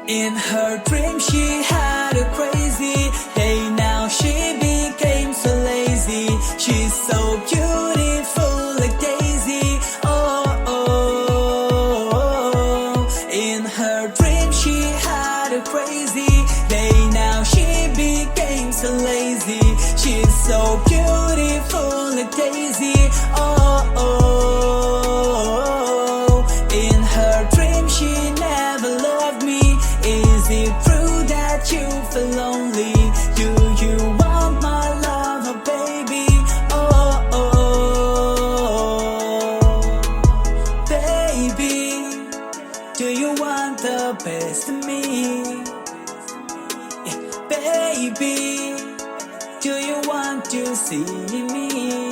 In her dream she had a crazy day. Now she became so lazy. She's so beautiful like Daisy. Oh, oh, oh. In her dream she had a crazy day. Now she became so lazy. She's so beautiful like Daisy. Oh, oh, oh. In her dream she never loved me. Is it true that you feel lonely? Do you want my love, oh baby? Oh, oh, baby, do you want the best of me? Yeah, baby, do you want to see me?